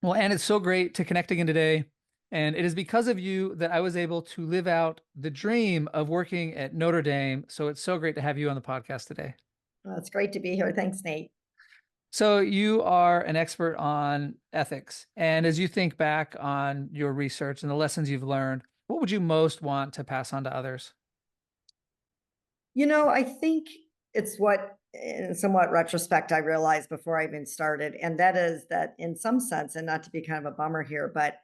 Well, and it's so great to connect again today. And it is because of you that I was able to live out the dream of working at Notre Dame. So it's so great to have you on the podcast today. Well, it's great to be here. Thanks, Nate. So you are an expert on ethics. And as you think back on your research and the lessons you've learned, what would you most want to pass on to others? I think it's what, in somewhat retrospect, I realized before I even started, and that is that in some sense, and not to be kind of a bummer here, but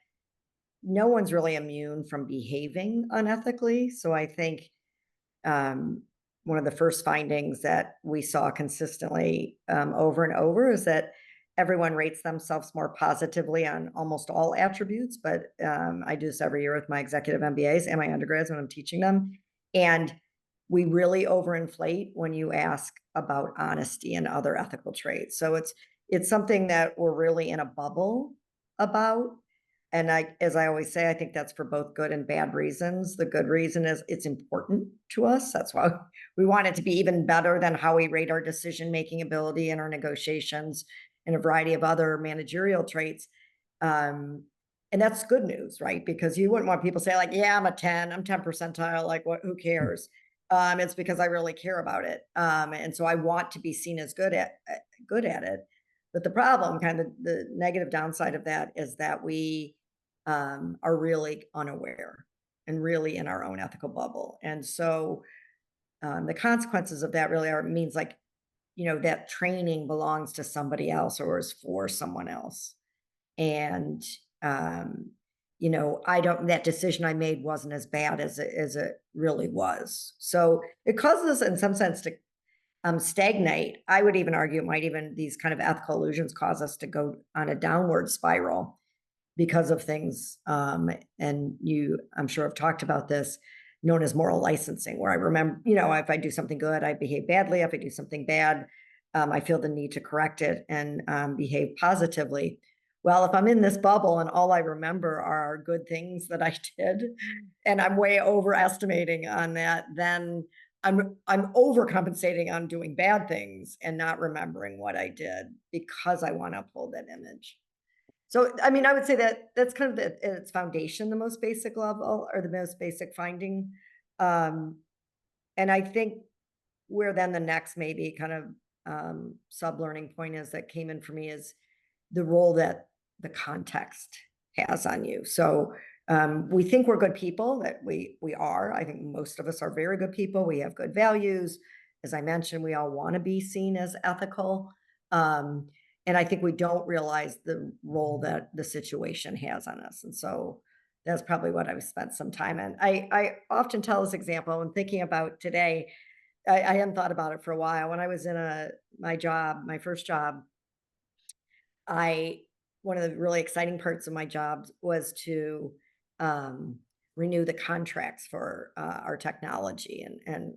no one's really immune from behaving unethically. So I think um, one of the first findings that we saw consistently over and over is that everyone rates themselves more positively on almost all attributes. But I do this every year with my executive MBAs and my undergrads when I'm teaching them. And we really overinflate when you ask about honesty and other ethical traits. So it's something that we're really in a bubble about. And as I always say, I think that's for both good and bad reasons. The good reason is it's important to us. That's why we want it to be even better than how we rate our decision-making ability and our negotiations and a variety of other managerial traits. Um, and that's good news, right? Because you wouldn't want people to say like, yeah, I'm a 10, I'm 10 percentile, like what, who cares? It's because I really care about it. And so I want to be seen as good at it. But the problem, kind of the negative downside of that is that we are really unaware and really in our own ethical bubble. And so the consequences of that really are means like, that training belongs to somebody else or is for someone else. And um, I don't that decision I made wasn't as bad as it really was. So it causes us in some sense to stagnate. I would even argue it might even these kind of ethical illusions cause us to go on a downward spiral because of things. And I'm sure, have talked about this, known as moral licensing, where I remember, if I do something good, I behave badly. If I do something bad, I feel the need to correct it and behave positively. Well, if I'm in this bubble and all I remember are good things that I did, and I'm way overestimating on that, then I'm overcompensating on doing bad things and not remembering what I did because I want to uphold that image. So, I mean, I would say that that's kind of at its foundation, the most basic level or the most basic finding. Um, and I think where then the next maybe kind of sub-learning point is that came in for me is the role that the context has on you. So we think we're good people, that we are. I think most of us are very good people. We have good values. As I mentioned, we all want to be seen as ethical. Um, and I think we don't realize the role that the situation has on us. And so that's probably what I've spent some time in. I often tell this example when thinking about today. I hadn't thought about it for a while. When I was in my first job, I one of the really exciting parts of my job was to um, renew the contracts for our technology, and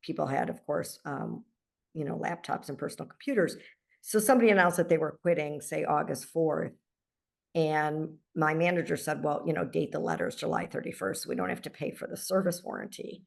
people had, of course, laptops and personal computers. So somebody announced that they were quitting, say August 4th, and my manager said, "Well, date the letters July 31st, so we don't have to pay for the service warranty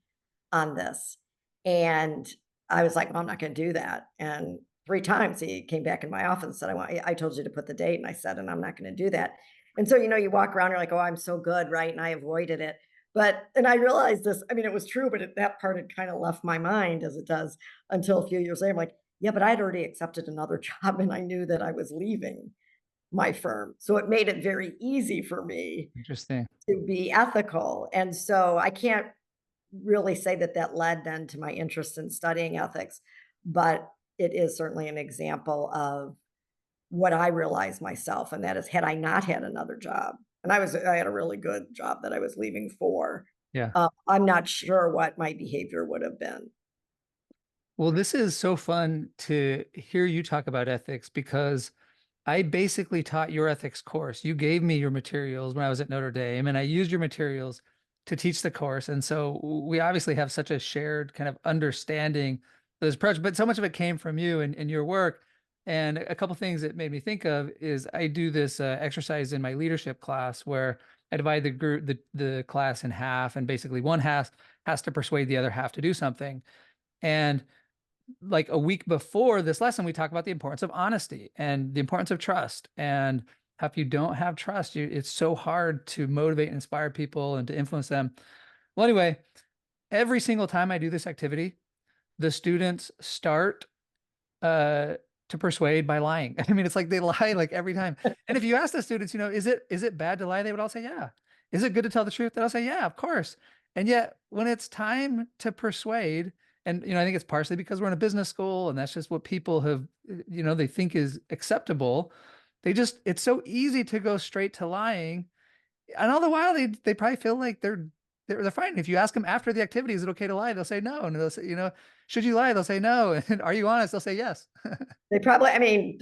on this." And I was like, "Well, I'm not going to do that." And 3 times he came back in my office and said, I told you to put the date." And I said, "And I'm not going to do that." And so, you walk around, you're like, "Oh, I'm so good." Right. And I avoided it. And I realized this, I mean, it was true, but that part had kind of left my mind as it does until a few years later. I'm like, yeah, but I'd already accepted another job and I knew that I was leaving my firm. So it made it very easy for me Interesting. to be ethical. And so I can't really say that that led then to my interest in studying ethics, but it is certainly an example of what I realized myself. And that is, had I not had another job, and I had a really good job that I was leaving for, Yeah. I'm not sure what my behavior would have been. Well, this is so fun to hear you talk about ethics because I basically taught your ethics course. You gave me your materials when I was at Notre Dame, and I used your materials to teach the course. And so we obviously have such a shared kind of understanding of this approach, but so much of it came from you and your work. And a couple things that made me think of is I do this exercise in my leadership class where I divide the class in half, and basically one half has to persuade the other half to do something. And like a week before this lesson, we talk about the importance of honesty and the importance of trust. And how if you don't have trust, it's so hard to motivate and inspire people and to influence them. Well, anyway, every single time I do this activity, the students start uh, to persuade by lying. I mean, it's like they lie like every time. And if you ask the students, is it bad to lie? They would all say, yeah. Is it good to tell the truth? They'll say, yeah, of course. And yet when it's time to persuade, and I think it's partially because we're in a business school and that's just what people have, they think is acceptable. It's so easy to go straight to lying. And all the while they probably feel like they're fine. If you ask them after the activity, is it okay to lie? They'll say no. And they'll say, should you lie? They'll say no. And are you honest? They'll say yes. They probably, I mean,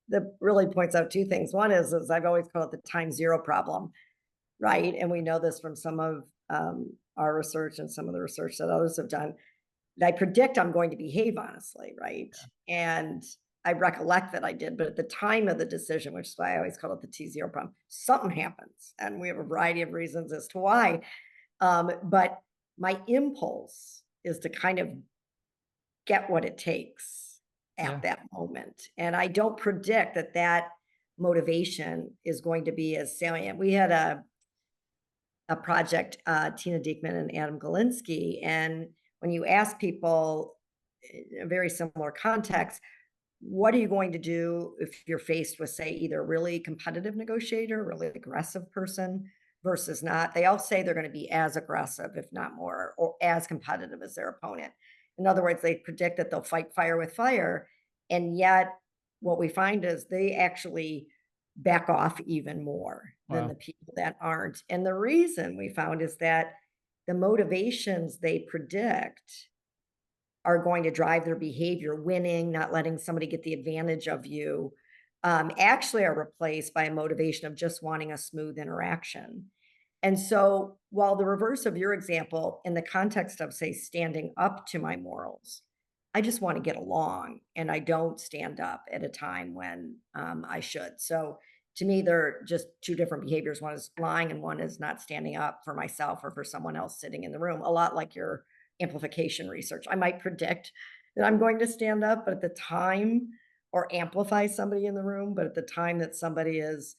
that really points out two things. One is I've always called it the time zero problem, right? And we know this from some of our research and some of the research that others have done. I predict I'm going to behave honestly, right? And I recollect that I did, but at the time of the decision, which is why I always call it the T0 problem, something happens. And we have a variety of reasons as to why. But my impulse is to kind of get what it takes Yeah. at that moment. And I don't predict that that motivation is going to be as salient. We had a project, Tina Diekman and Adam Galinsky, and when you ask people in a very similar context, what are you going to do if you're faced with, say, either a really competitive negotiator, really aggressive person versus not? They all say they're going to be as aggressive, if not more, or as competitive as their opponent. In other words, they predict that they'll fight fire with fire. And yet, what we find is they actually back off even more than Wow. the people that aren't. And the reason we found is that the motivations they predict are going to drive their behavior, winning, not letting somebody get the advantage of you, actually are replaced by a motivation of just wanting a smooth interaction. And so, while the reverse of your example, in the context of, say, standing up to my morals, I just want to get along and I don't stand up at a time when I should. So, to me, they're just two different behaviors. One is lying and one is not standing up for myself or for someone else sitting in the room, a lot like your amplification research. I might predict that I'm going to stand up, but at the time, or amplify somebody in the room, but at the time that somebody is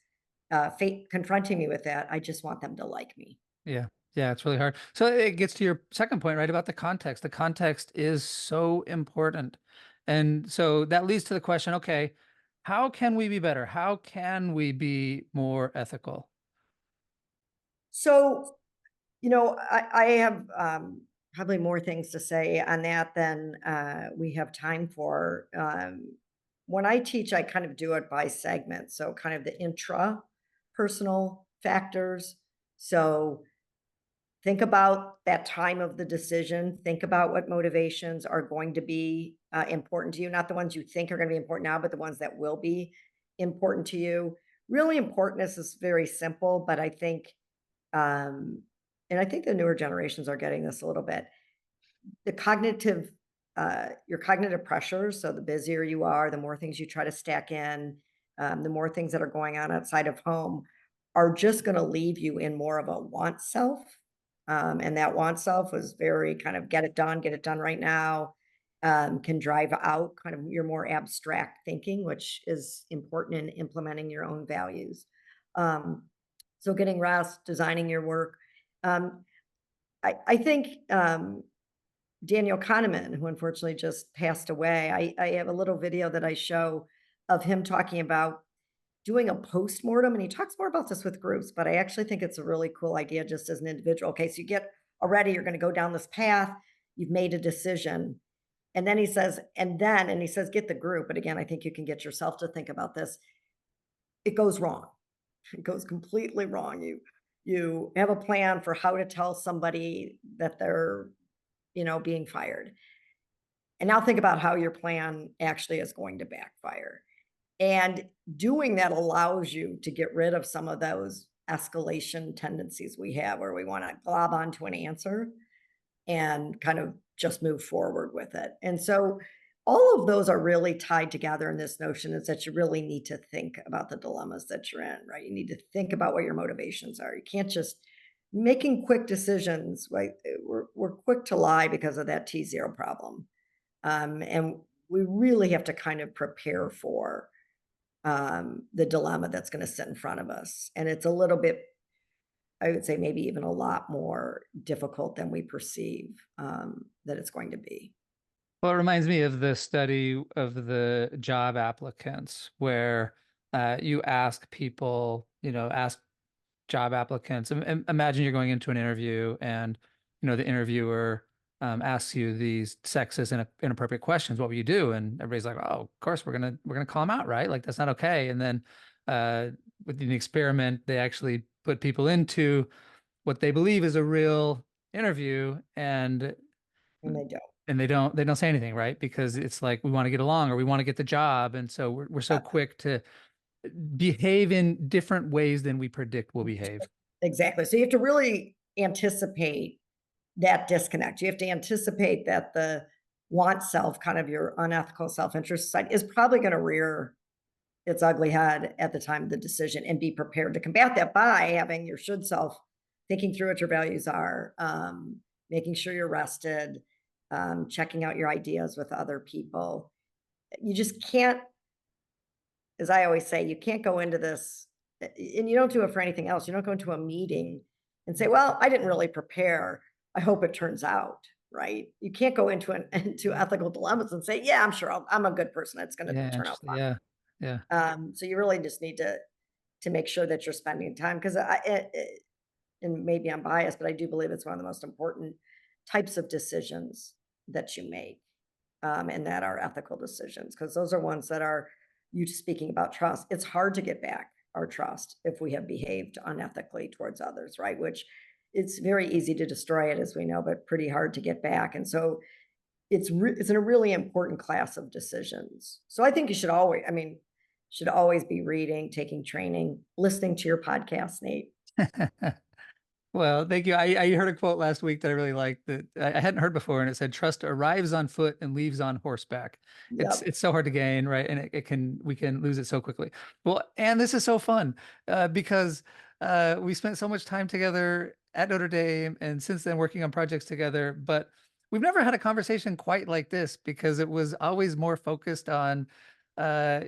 confronting me with that, I just want them to like me. Yeah. Yeah. It's really hard. So it gets to your second point, right? About the context. The context is so important. And so that leads to the question, okay, how can we be better? How can we be more ethical? So, I have probably more things to say on that than we have time for. When I teach, I kind of do it by segment. So, kind of the intra personal factors. So, think about that time of the decision. Think about what motivations are going to be important to you, not the ones you think are going to be important now, but the ones that will be important to you. Really importantness is very simple, but I think, um, and I think the newer generations are getting this a little bit. The cognitive, your cognitive pressures. So the busier you are, the more things you try to stack in, the more things that are going on outside of home are just going to leave you in more of a want self. And that want self was very kind of get it done right now, can drive out kind of your more abstract thinking, which is important in implementing your own values. Um, so getting rest, designing your work. Um, I think Daniel Kahneman, who unfortunately just passed away, I have a little video that I show of him talking about doing a postmortem, and he talks more about this with groups, but I actually think it's a really cool idea just as an individual. Okay, so you get already, you're going to go down this path, you've made a decision. And then he says, and he says, get the group. But again, I think you can get yourself to think about this. It goes wrong. It goes completely wrong. You have a plan for how to tell somebody that they're, being fired. And now think about how your plan actually is going to backfire. And doing that allows you to get rid of some of those escalation tendencies we have where we want to glob onto an answer and kind of just move forward with it. And so all of those are really tied together in this notion is that you really need to think about the dilemmas that you're in, right? You need to think about what your motivations are. You can't just making quick decisions, right? We're quick to lie because of that T0 problem. And we really have to kind of prepare for the dilemma that's going to sit in front of us. And it's a little bit, I would say, maybe even a lot more difficult than we perceive that it's going to be. Well, it reminds me of the study of the job applicants where you ask people, ask job applicants. Imagine you're going into an interview and, the interviewer asks you these sexist and inappropriate questions. What will you do? And everybody's like, oh, of course, we're gonna call them out, right? Like that's not okay. And then with the experiment, they actually put people into what they believe is a real interview, and And they don't. they don't say anything, right? Because it's like we want to get along or we want to get the job, and so we're so Uh, quick to behave in different ways than we predict will behave. exactly. So you have to really anticipate that disconnect. You have to anticipate that the want self, kind of your unethical self interest side, is probably going to rear its ugly head at the time of the decision, and be prepared to combat that by having your should self thinking through what your values are, making sure you're rested, checking out your ideas with other people. You just can't, as I always say, you can't go into this, and you don't do it for anything else. You don't go into a meeting and say, well, I didn't really prepare. I hope it turns out right. You can't go into into ethical dilemmas and say, yeah, I'm sure I'm a good person. It's going to Yeah, turn out interesting. Yeah, yeah. so you really just need to make sure that you're spending time, because and maybe I'm biased, but I do believe it's one of the most important types of decisions that you make, and that are ethical decisions, because those are ones that are, you speaking about trust. It's hard to get back our trust if we have behaved unethically towards others, right? Which it's very easy to destroy it, as we know, but pretty hard to get back. And so it's a really important class of decisions. So I think you should always, I mean, should always be reading, taking training, listening to your podcast, Nate. Well, thank you. I heard a quote last week that I really liked that I hadn't heard before, and it said, "Trust arrives on foot and leaves on horseback." It's Yep. it's so hard to gain, right? And we can lose it so quickly. Well, and this is so fun because we spent so much time together at Notre Dame, and since then working on projects together. But we've never had a conversation quite like this because it was always more focused on uh,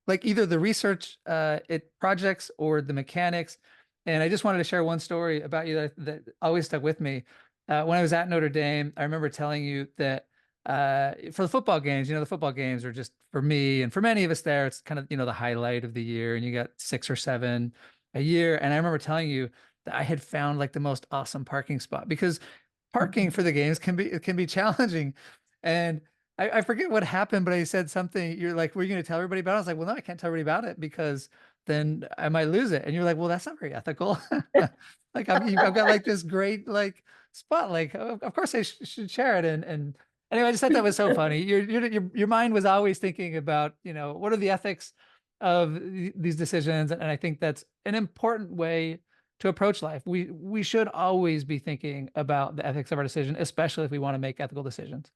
like either the research it projects or the mechanics. And I just wanted to share one story about you that always stuck with me. When I was at Notre Dame, I remember telling you that for the football games, the football games are just for me and for many of us there, it's kind of, the highlight of the year, and you got 6 or 7 a year. And I remember telling you that I had found like the most awesome parking spot because parking for the games can be challenging. And I forget what happened, but I said something. You're like, "Were you going to tell everybody about it?" I was like, "Well, no, I can't tell everybody about it because then I might lose it." And you're like, "Well, that's not very ethical." Like I've got like this great like spot. Like, of course I should share it. And anyway, I just thought that was so funny. Your mind was always thinking about, what are the ethics of these decisions, and I think that's an important way to approach life. We should always be thinking about the ethics of our decision, especially if we want to make ethical decisions.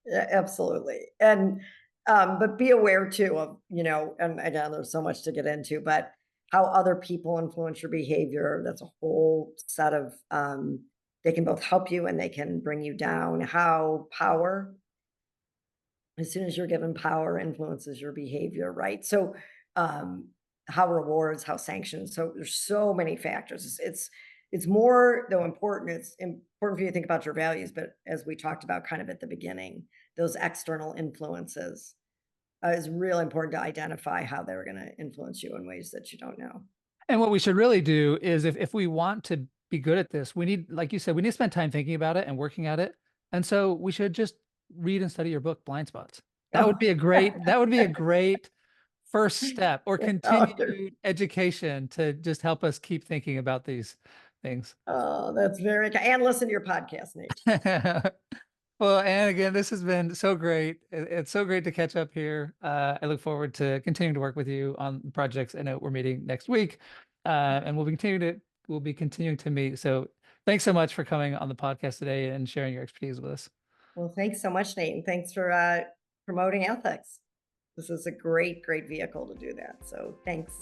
Yeah, absolutely. And but be aware too of, and again, there's so much to get into, but how other people influence your behavior. That's a whole set of they can both help you and they can bring you down. How power, as soon as you're given power, influences your behavior, right? So um how rewards, how sanctions. So there's so many factors. It's more though important. It's important for you to think about your values, but as we talked about kind of at the beginning, those external influences is really important to identify how they're going to influence you in ways that you don't know. And what we should really do is if we want to be good at this, we need, like you said, we need to spend time thinking about it and working at it. And so we should just read and study your book, Blind Spots. Oh, That would be a great first step, or oh, continued education to just help us keep thinking about these things. oh, that's very, and listen to your podcast, Nate. Well, and again, this has been so great. It's so great to catch up here. I look forward to continuing to work with you on projects. I know we're meeting next week, and we'll be continuing to meet. So thanks so much for coming on the podcast today and sharing your expertise with us. Well, thanks so much, Nate, and thanks for promoting ethics. This is a great, great vehicle to do that. So thanks.